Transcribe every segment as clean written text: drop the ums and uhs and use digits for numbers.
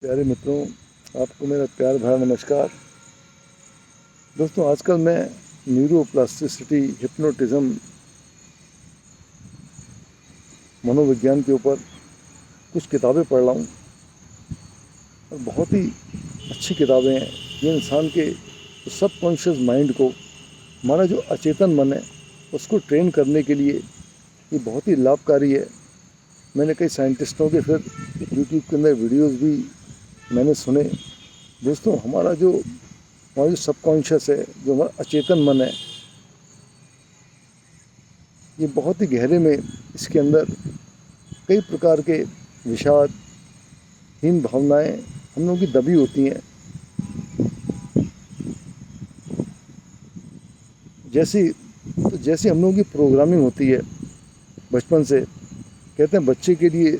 प्यारे मित्रों, आपको मेरा प्यार भरा नमस्कार। दोस्तों, आजकल मैं न्यूरोप्लास्टिसिटी, हिप्नोटिज्म, मनोविज्ञान के ऊपर कुछ किताबें पढ़ रहा हूँ और बहुत ही अच्छी किताबें हैं। ये इंसान के सबकॉन्शियस माइंड को, हमारा जो अचेतन मन है, उसको ट्रेन करने के लिए ये बहुत ही लाभकारी है। मैंने कई साइंटिस्टों के फिर यूट्यूब के अंदर वीडियोस भी मैंने सुने। दोस्तों, हमारा जो सबकॉन्शियस है, जो हमारा अचेतन मन है, ये बहुत ही गहरे में इसके अंदर कई प्रकार के विषादहीन भावनाएं हम लोगों की दबी होती हैं। जैसी हम लोगों की प्रोग्रामिंग होती है बचपन से। कहते हैं बच्चे के लिए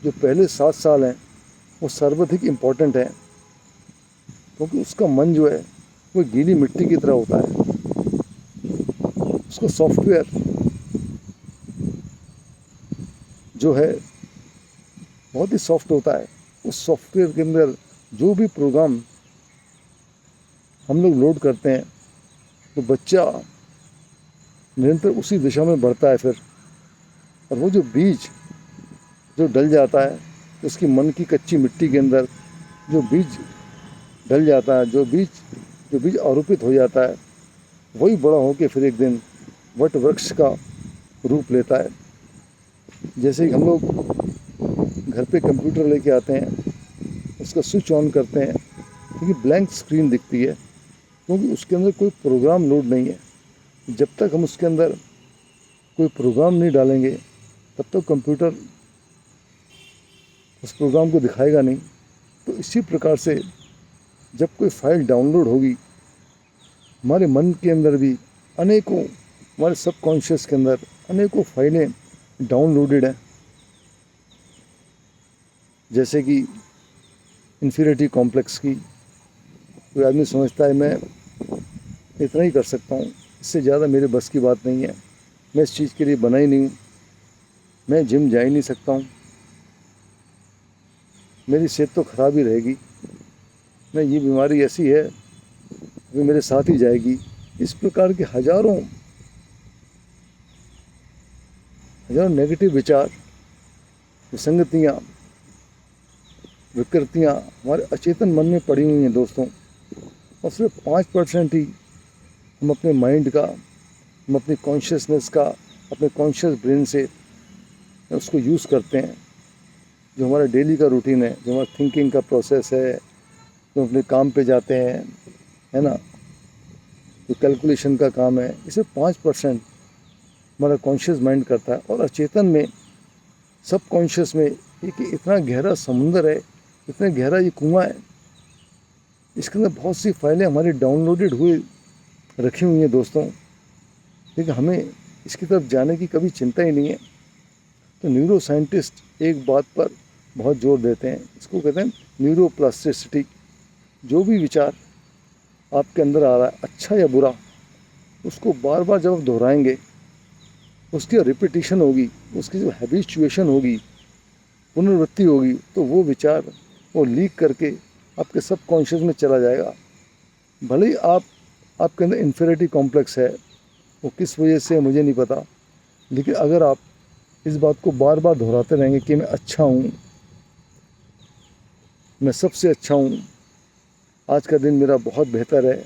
जो पहले 7 साल हैं वो सर्वाधिक इम्पोर्टेंट हैं, क्योंकि उसका मन जो है वो गीली मिट्टी की तरह होता है। उसको सॉफ्टवेयर जो है बहुत ही सॉफ्ट होता है। उस सॉफ्टवेयर के अंदर जो भी प्रोग्राम हम लोग लोड करते हैं तो बच्चा निरंतर उसी दिशा में बढ़ता है फिर। और वो जो बीज जो डल जाता है, उसकी मन की कच्ची मिट्टी के अंदर जो बीज डल जाता है, जो बीज आरोपित हो जाता है, वही बड़ा होकर फिर एक दिन वट वृक्ष का रूप लेता है। जैसे कि हम लोग घर पे कंप्यूटर लेके आते हैं, उसका स्विच ऑन करते हैं, क्योंकि ब्लैंक स्क्रीन दिखती है, क्योंकि उसके अंदर कोई प्रोग्राम लोड नहीं है। जब तक हम उसके अंदर कोई प्रोग्राम नहीं डालेंगे तब तक कंप्यूटर उस प्रोग्राम को दिखाएगा नहीं। तो इसी प्रकार से जब कोई फाइल डाउनलोड होगी, हमारे मन के अंदर भी अनेकों, हमारे सबकॉन्शियस के अंदर अनेकों फाइलें डाउनलोडेड हैं। जैसे कि इन्फीरियरिटी कॉम्प्लेक्स की कोई आदमी समझता है मैं इतना ही कर सकता हूँ, इससे ज़्यादा मेरे बस की बात नहीं है, मैं इस चीज़ के लिए बना ही नहीं हूँ, मैं जिम जा ही नहीं सकता हूँ, मेरी सेहत तो ख़राब ही रहेगी, मैं ये बीमारी ऐसी है वो मेरे साथ ही जाएगी। इस प्रकार के हजारों नेगेटिव विचार, विसंगतियाँ, विकृतियाँ हमारे अचेतन मन में पड़ी हुई हैं दोस्तों। और सिर्फ 5% ही हम अपने माइंड का, हम अपनी कॉन्शियसनेस का, अपने कॉन्शियस ब्रेन से उसको यूज़ करते हैं। जो हमारा डेली का रूटीन है, जो हमारा थिंकिंग का प्रोसेस है, जो अपने काम पे जाते हैं, है ना, जो कैलकुलेशन का काम है, इसे 5% हमारा कॉन्शियस माइंड करता है। और अचेतन में, सब कॉन्शियस में एक इतना गहरा समुंदर है, इतना गहरा ये कुआं है, इसके अंदर बहुत सी फाइलें हमारी डाउनलोडेड हुई रखी हुई हैं दोस्तों, लेकिन हमें इसकी तरफ जाने की कभी चिंता ही नहीं है। तो न्यूरो साइंटिस्ट एक बात पर बहुत जोर देते हैं, इसको कहते हैं न्यूरोप्लास्टिसिटी। जो भी विचार आपके अंदर आ रहा है, अच्छा या बुरा, उसको बार बार जब आप दोहराएंगे, उसकी रिपीटिशन होगी, उसकी जो हैबिचुएशन होगी, पुनरावृत्ति होगी, तो वो विचार वो लीक करके आपके सबकॉन्शियस में चला जाएगा। भले ही आपके अंदर इन्फीरियरिटी कॉम्प्लेक्स है, वो किस वजह से मुझे नहीं पता, लेकिन अगर आप इस बात को बार बार दोहराते रहेंगे कि मैं अच्छा हूँ, मैं सबसे अच्छा हूँ, आज का दिन मेरा बहुत बेहतर है,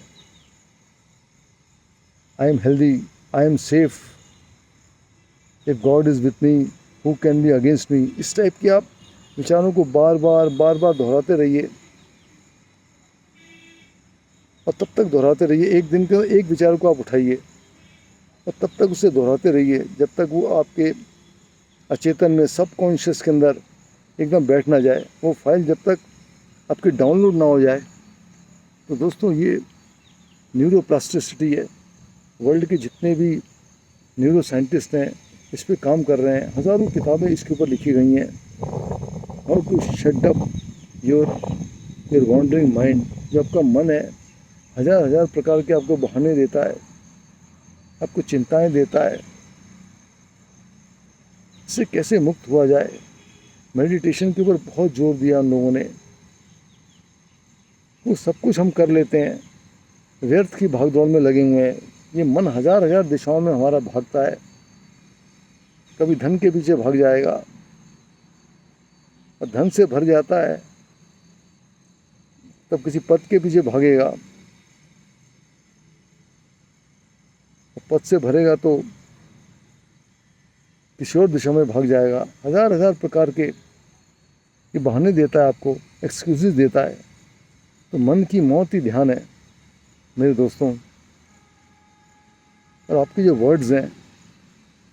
I am healthy, I am safe, if God is with me who can be against me, इस टाइप के आप विचारों को बार बार दोहराते रहिए। और तब तक दोहराते रहिए, एक दिन के एक विचार को आप उठाइए और तब तक उसे दोहराते रहिए जब तक वो आपके अचेतन में, सबकॉन्शियस के अंदर एकदम बैठ ना जाए, वो फाइल जब तक आपकी डाउनलोड ना हो जाए। तो दोस्तों, ये न्यूरोप्लास्टिसिटी है। वर्ल्ड के जितने भी न्यूरो साइंटिस्ट हैं इस पे काम कर रहे हैं, हज़ारों किताबें इसके ऊपर लिखी गई हैं। How to shut up your wandering mind. जो आपका मन है, हजार प्रकार के आपको बहाने देता है, आपको चिंताएं देता है, इससे कैसे मुक्त हुआ जाए। मेडिटेशन के ऊपर बहुत जोर दिया उन लोगों ने, वो सब कुछ हम कर लेते हैं, व्यर्थ की भागदौड़ में लगे हुए हैं। ये मन हजार हजार दिशाओं में हमारा भागता है। कभी धन के पीछे भाग जाएगा और धन से भर जाता है, तब किसी पद के पीछे भागेगा और पद से भरेगा तो किसी और दिशा में भाग जाएगा। हजार हजार प्रकार के ये बहाने देता है, आपको एक्सक्यूजेस देता है। तो मन की मौत ही ध्यान है मेरे दोस्तों। और आपके जो वर्ड्स हैं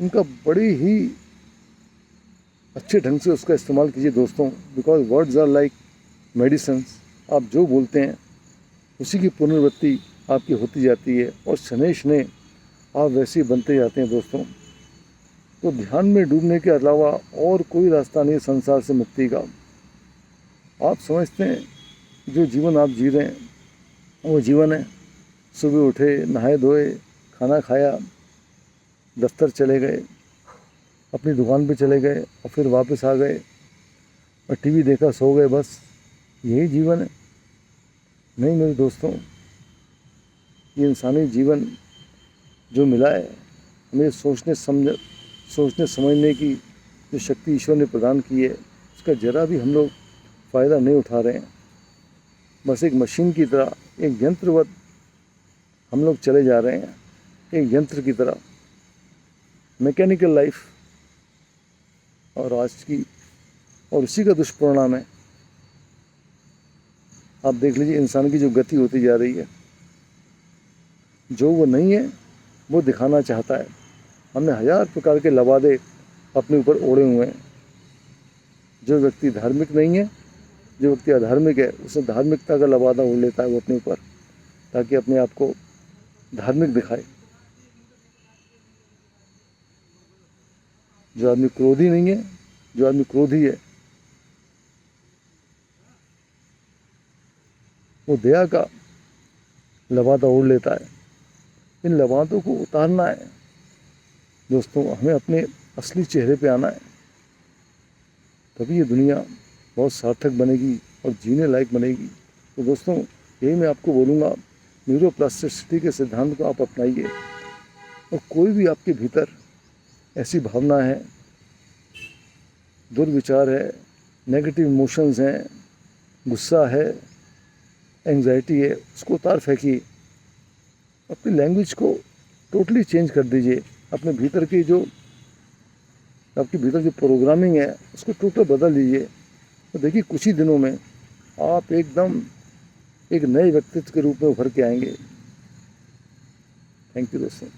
उनका बड़ी ही अच्छे ढंग से उसका इस्तेमाल कीजिए दोस्तों, because words are like medicines. आप जो बोलते हैं उसी की पुनरावृत्ति आपकी होती जाती है और शनै शनै आप वैसे ही बनते जाते हैं दोस्तों। तो ध्यान में डूबने के अलावा और कोई रास्ता नहीं संसार से मुक्ति का। आप समझते हैं जो जीवन आप जी रहे हैं वो जीवन है। सुबह उठे, नहाए धोए, खाना खाया, दफ्तर चले गए, अपनी दुकान पे चले गए और फिर वापस आ गए और टीवी देखा, सो गए, बस यही जीवन है? नहीं मेरे दोस्तों, ये इंसानी जीवन जो मिला है हमें सोचने समझने की जो शक्ति ईश्वर ने प्रदान की है, उसका ज़रा भी हम लोग फ़ायदा नहीं उठा रहे हैं। बस एक मशीन की तरह, एक यंत्रवत हम लोग चले जा रहे हैं, एक यंत्र की तरह, मैकेनिकल लाइफ। और आज की और उसी का दुष्परिणाम है। आप देख लीजिए इंसान की जो गति होती जा रही है, जो वो नहीं है वो दिखाना चाहता है। हमने हजार प्रकार के लवादे अपने ऊपर ओढ़े हुए हैं। जो व्यक्ति धार्मिक नहीं है, जो व्यक्ति अधार्मिक है, उसे धार्मिकता का लवादा ओढ़ लेता है वो अपने ऊपर, ताकि अपने आप को धार्मिक दिखाए। जो आदमी क्रोधी नहीं है, जो आदमी क्रोधी है, वो दया का लवादा ओढ़ लेता है। इन लवादों को उतारना है दोस्तों, हमें अपने असली चेहरे पे आना है, तभी ये दुनिया बहुत सार्थक बनेगी और जीने लायक बनेगी। तो दोस्तों यही मैं आपको बोलूँगा, न्यूरोप्लास्टिसिटी के सिद्धांत को आप अपनाइए। और कोई भी आपके भीतर ऐसी भावना है, दुर्विचार है, नेगेटिव इमोशंस हैं, गुस्सा है, एंग्जाइटी है, उसको उतार फेंकिए। अपनी लैंग्वेज को टोटली चेंज कर दीजिए। अपने भीतर की जो आपके भीतर जो प्रोग्रामिंग है उसको टोटल बदल दीजिए। तो देखिए कुछ ही दिनों में आप एकदम एक नए व्यक्तित्व के रूप में उभर के आएंगे। थैंक यू दोस्तों।